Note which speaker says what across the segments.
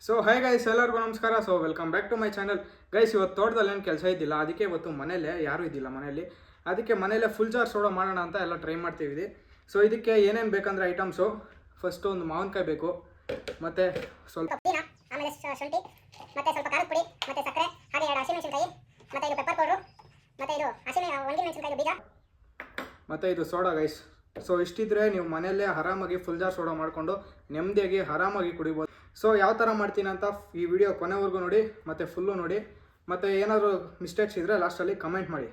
Speaker 1: So high guys, ಎಲ್ಲರಿಗೂ ನಮಸ್ಕಾರ. So welcome back to my channel. Guys, ಇವತ್ತು ತೋಟದಲ್ಲಿ ಏನು ಕೆಲಸ ಇದ್ದಿಲ್ಲ, ಅದಕ್ಕೆ ಇವತ್ತು ಮನೇಲೆ ಯಾರೂ ಇದ್ದಿಲ್ಲ ಮನೆಯಲ್ಲಿ, ಅದಕ್ಕೆ ಮನೇಲೆ ಫುಲ್ ಜಾರ್ ಸೋಡಾ ಮಾಡೋಣ ಅಂತ ಎಲ್ಲ ಟ್ರೈ ಮಾಡ್ತಿದ್ದೀವಿ. ಸೊ ಇದಕ್ಕೆ ಏನೇನು ಬೇಕಂದ್ರೆ ಐಟಮ್ಸು, ಫಸ್ಟು ಒಂದು ಮಾವಿನಕಾಯಿ ಬೇಕು, ಮತ್ತು ಸ್ವಲ್ಪ
Speaker 2: ಆಮೇಲೆ ಶುಂಠಿ, ಮತ್ತು ಸ್ವಲ್ಪ ಖಾರದ ಪುಡಿ, ಮತ್ತು ಸಕ್ಕರೆ, ಹಾಗೆ 2 ಹಸಿಮೆಣಸಿನಕಾಯಿ, ಮತ್ತು ಇದು ಪೆಪ್ಪರ್ ಪೌಡ್ರು, ಮತ್ತು ಇದು ಒಣಗಿಮೆಣಸಿನಕಾಯಿ ಬೀಜ,
Speaker 1: ಮತ್ತು ಇದು ಸೋಡಾ ಗೈಸ್. ಸೊ ಇಷ್ಟಿದ್ರೆ ನೀವು ಮನೆಯಲ್ಲೇ ಆರಾಮಾಗಿ ಫುಲ್ ಜಾರ್ ಸೋಡಾ ಮಾಡಿಕೊಂಡು ನೆಮ್ಮದಿಯಾಗಿ ಆರಾಮಾಗಿ ಕುಡಿಬೋದು. ಸೊ ಯಾವ ಥರ ಮಾಡ್ತೀನಿ ಅಂತ ಈ ವಿಡಿಯೋ ಕೊನೆವರೆಗೂ ನೋಡಿ, ಮತ್ತು ಫುಲ್ಲು ನೋಡಿ, ಮತ್ತು ಏನಾದರೂ ಮಿಸ್ಟೇಕ್ಸ್ ಇದ್ದರೆ ಲಾಸ್ಟಲ್ಲಿ ಕಮೆಂಟ್ ಮಾಡಿ.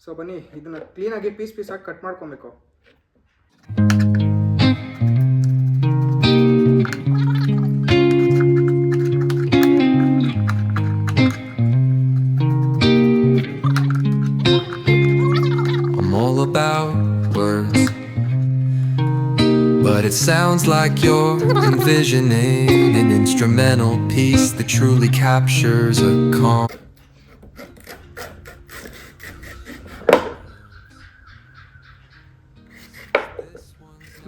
Speaker 1: ಸೊ ಬನ್ನಿ, ಇದನ್ನು ಕ್ಲೀನಾಗಿ ಪೀಸಾಗಿ ಕಟ್ ಮಾಡ್ಕೊಬೇಕು.
Speaker 3: But it sounds like you're envisioning an instrumental piece that truly captures a calm.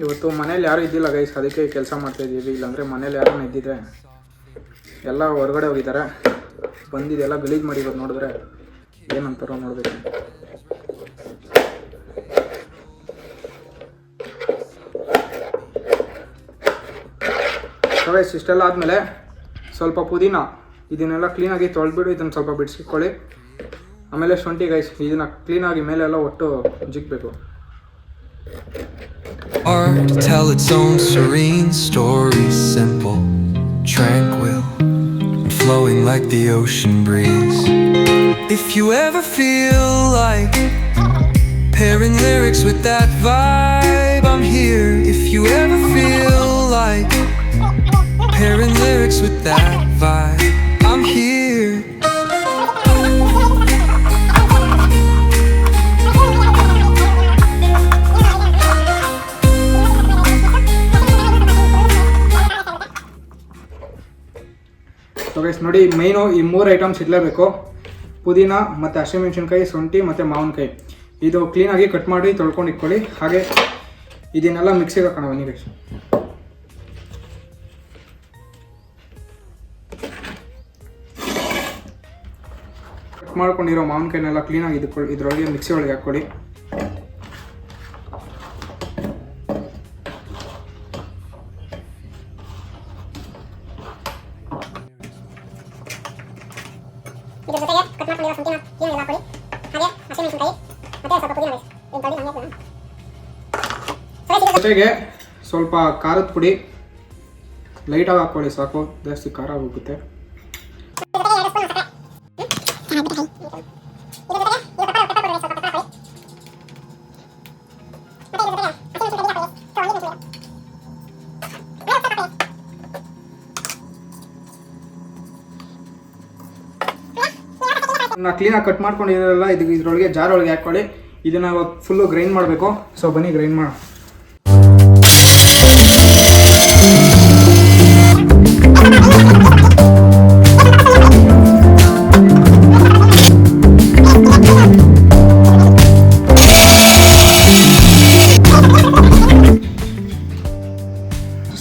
Speaker 1: ಇವತ್ತು ಮನೇಲಿ ಯಾರೂ ಇದ್ದಿಲ್ಲ ಗೈಸ್, ಅದಕ್ಕೆ ಕೆಲಸ ಮಾಡ್ತಾಯಿದ್ದೀವಿ. ಇಲ್ಲಾಂದರೆ ಮನೇಲಿ ಯಾರೂ ಇದ್ದಿದ್ರೆ ಎಲ್ಲ ಹೊರಗಡೆ ಹೋಗಿದ್ದಾರೆ. ಬಂದಿದ್ದೆಲ್ಲ ಗಲೀಜು ಮಾಡಿರೋದು ನೋಡಿದ್ರೆ ಏನಂತಾರೋ ನೋಡಬೇಕು. ಗೈಸ್, ಇಷ್ಟೆಲ್ಲ ಆದಮೇಲೆ ಸ್ವಲ್ಪ ಪುದೀನ ಇದನ್ನೆಲ್ಲ ಕ್ಲೀನಾಗಿ ತೊಳೆದ್ಬಿಟ್ಟು ಇದನ್ನು ಸ್ವಲ್ಪ ಬಿಡಿಸ್ಕೊಳ್ಳಿ. ಆಮೇಲೆ ಶುಂಠಿ ಗೈಸ್, ಇದನ್ನು ಕ್ಲೀನಾಗಿ ಮೇಲೆಲ್ಲ ಒಟ್ಟು ಜಿಗ್ಬೇಕು.
Speaker 3: Art to tell its own serene story, simple, tranquil, and flowing like the ocean breeze. If you ever feel like pairing lyrics with that vibe, I'm here. If you ever feel like pairing lyrics with that vibe, I'm here.
Speaker 1: So guys ನೋಡಿ, ಮೈನು ಈ 3 items ಇರಲೇಬೇಕು: ಪುದೀನ, ಮತ್ತು ಹಸಿಮೆಣಸಿನ್ಕಾಯಿ, ಶುಂಠಿ ಮತ್ತು ಮಾವಿನಕಾಯಿ. ಇದು ಕ್ಲೀನಾಗಿ ಕಟ್ ಮಾಡಿ ತೊಳ್ಕೊಂಡು ಇಟ್ಕೊಳ್ಳಿ. ಹಾಗೆ ಇದನ್ನೆಲ್ಲ ಮಿಕ್ಸಿಗೆ ಹಾಕೋಣ ಬನ್ನಿ ಗೈಸ್. ಕಟ್ ಮಾಡ್ಕೊಂಡಿರೋ ಮಾವಿನಕಾಯಿನೆಲ್ಲ ಕ್ಲೀನಾಗಿ ಇದರೊಳಗೆ ಮಿಕ್ಸಿ ಒಳಗೆ ಹಾಕ್ಕೊಳ್ಳಿ. ಜೊತೆಗೆ ಸ್ವಲ್ಪ ಖಾರದ ಪುಡಿ ಲೈಟಾಗಿ ಹಾಕ್ಕೊಳ್ಳಿ, ಸಾಕು, ಜಾಸ್ತಿ ಖಾರ ಹೋಗುತ್ತೆ. ಕ್ಲೀನಾಗಿ ಕಟ್ ಮಾಡ್ಕೊಂಡಿರೋಲ್ಲ ಇದರೊಳಗೆ ಜಾರ್ ಒಳಗೆ ಹಾಕ್ಕೊಳ್ಳಿ. ಇದನ್ನು ಫುಲ್ಲು ಗ್ರೈಂಡ್ ಮಾಡಬೇಕು. ಸೊ ಬನ್ನಿ ಗ್ರೈಂಡ್ ಮಾಡೋಣ.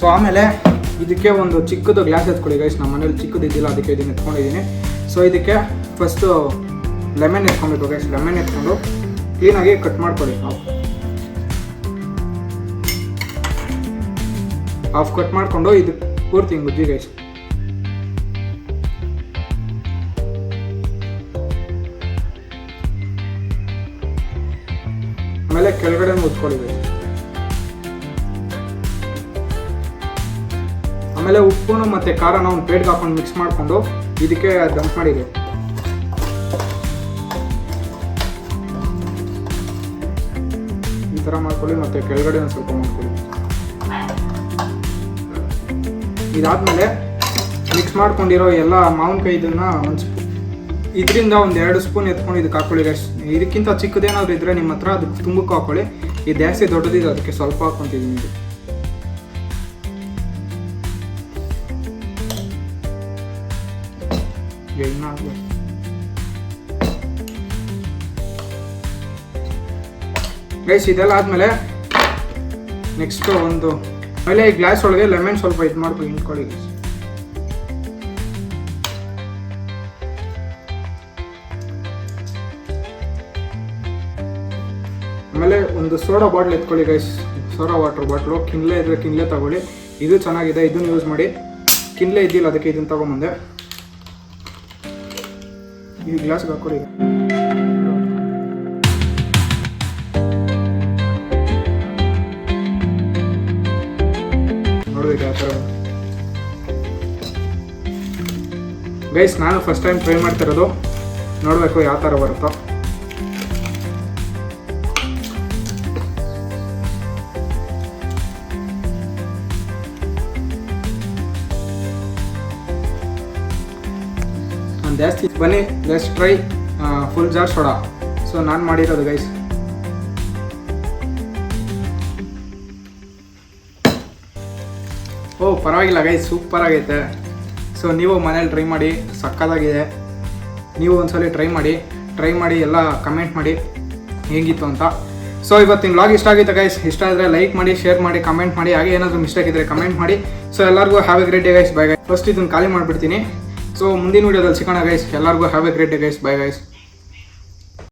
Speaker 1: ಸೊ ಆಮೇಲೆ ಇದಕ್ಕೆ ಒಂದು ಚಿಕ್ಕದು ಗ್ಲಾಸ್ ಎತ್ಕೊಳ್ಳಿ ಗೈಸ್. ನಮ್ಮ ಮನೇಲಿ ಚಿಕ್ಕದು ಇದ್ದಿಲ್ಲ, ಅದಕ್ಕೆ ಇದನ್ನು ಎತ್ಕೊಂಡಿದ್ದೀನಿ. ಸೊ ಇದಕ್ಕೆ ಫಸ್ಟು ಲೆಮನ್ ಎತ್ಕೊಬೇಕು ಗೈಸ್. ಲೆಮನ್ ಎತ್ಕೊಂಡು ಕ್ಲೀನಾಗಿ ಕಟ್ ಮಾಡ್ಕೊಳ್ಳಿ. ಹಾಫ್ ಕಟ್ ಮಾಡಿಕೊಂಡು ಇದು ಪೂರ್ತಿ ಗುಜ್ಜಿ ಗೈಸ್. ಆಮೇಲೆ ಕೆಳಗಡೆ ಉತ್ಕೊಳ್ಳಿ ಗೈಸ್. ಆಮೇಲೆ ಉಪ್ಪು ಮತ್ತು ಖಾರನ ಒಂದು ಪ್ಲೇಟ್ಗೆ ಹಾಕೊಂಡು ಮಿಕ್ಸ್ ಮಾಡಿಕೊಂಡು ಇದಕ್ಕೆ ಡಂಪ್ ಮಾಡಿದೆ. ಈ ಥರ ಮಾಡ್ಕೊಳ್ಳಿ, ಮತ್ತು ಕೆಳಗಡೆ ಒಂದು ಸ್ವಲ್ಪ ಮಾಡ್ಕೊಳ್ಳಿ. ಇದಾದಮೇಲೆ ಮಿಕ್ಸ್ ಮಾಡ್ಕೊಂಡಿರೋ ಎಲ್ಲ ಮಾವಿನಕಾಯಿ ಇದನ್ನು ಇದರಿಂದ ಒಂದು 2 ಸ್ಪೂನ್ ಎತ್ಕೊಂಡು ಇದಕ್ಕೆ ಹಾಕ್ಕೊಳ್ಳಿ ಗೈಸ್. ಇದಕ್ಕಿಂತ ಚಿಕ್ಕದೇನಾದ್ರು ಇದ್ದರೆ ನಿಮ್ಮ ಹತ್ರ ಅದಕ್ಕೆ ತುಂಬಕ್ಕೆ ಹಾಕ್ಕೊಳ್ಳಿ. ಇದು ಜಾಸ್ತಿ ದೊಡ್ಡದಿದೆ, ಅದಕ್ಕೆ ಸ್ವಲ್ಪ ಹಾಕ್ಕೊತಿದ್ದೀನಿ. ಇದು ಗೈಸ್, ಇದೆಲ್ಲ ಆದಮೇಲೆ ನೆಕ್ಸ್ಟು ಒಂದು ಆಮೇಲೆ ಈ ಗ್ಲಾಸ್ ಒಳಗೆ ಲೆಮನ್ ಸ್ವಲ್ಪ ಇದು ಮಾಡ್ಕೊಂಡು ಹಿಂಡ್ಕೊಳ್ಳಿ ಗೈಸ್. ಆಮೇಲೆ ಒಂದು ಸೋಡಾ ಬಾಟ್ಲ್ ಎತ್ಕೊಳ್ಳಿ guys, soda water bottle. Kinley ಇದ್ದರೆ ಕಿನ್ಲೆ ತಗೊಳ್ಳಿ, ಇದು ಚೆನ್ನಾಗಿದೆ, ಇದನ್ನು ಯೂಸ್ ಮಾಡಿ. ಕಿನ್ಲೆ ಇದ್ದಿಲ್ಲ ಅದಕ್ಕೆ ಇದನ್ನು ತೊಗೊಂಬಂದೆ. ಈ ಗ್ಲಾಸ್ಗೆ ಹಾಕೊಳ್ಳಿ. ನೋಡ್ಬೇಕು ಯಾವ ಥರ ಗೈಸ್. ನಾನು ಫಸ್ಟ್ ಟೈಮ್ ಟ್ರೈ ಮಾಡ್ತಿರೋದು, ನೋಡಬೇಕು ಯಾವ ಥರ ಬರುತ್ತೋ. ಜಾಸ್ತಿ ಬನ್ನಿ let's try full jar soda. So ನಾನು ಮಾಡಿರೋದು ಗೈಸ್. ಓ ಪರವಾಗಿಲ್ಲ ಗೈಸ್, ಸೂಪರ್ ಆಗೈತೆ. ಸೊ ನೀವು ಮನೇಲಿ ಟ್ರೈ ಮಾಡಿ, ಸಕ್ಕತ್ತಾಗಿದೆ. ನೀವು ಒಂದ್ಸಲ ಟ್ರೈ ಮಾಡಿ ಎಲ್ಲ ಕಮೆಂಟ್ ಮಾಡಿ ಹೇಗಿತ್ತು ಅಂತ. ಸೊ ಇವತ್ತಿನ ವ್ಲಾಗ್ ಇಷ್ಟ ಆಗಿತ್ತು ಗೈಸ್. ಇಷ್ಟ ಆದರೆ ಲೈಕ್ ಮಾಡಿ, ಶೇರ್ ಮಾಡಿ, ಕಮೆಂಟ್ ಮಾಡಿ. ಹಾಗೆ ಏನಾದರೂ ಮಿಸ್ಟೇಕ್ ಇದ್ದರೆ ಕಮೆಂಟ್ ಮಾಡಿ. ಸೊ ಎಲ್ಲರಿಗೂ have A great day guys. Bye guys. First ಇದನ್ನು ಖಾಲಿ ಮಾಡಿಬಿಡ್ತೀನಿ. ಸೊ ಮುಂದಿನ ವೀಡಿಯೋದಲ್ಲಿ ಸಿಗೋಣ ಗೈಸ್. ಎಲ್ಲರಿಗೂ have A great day guys. Bye guys.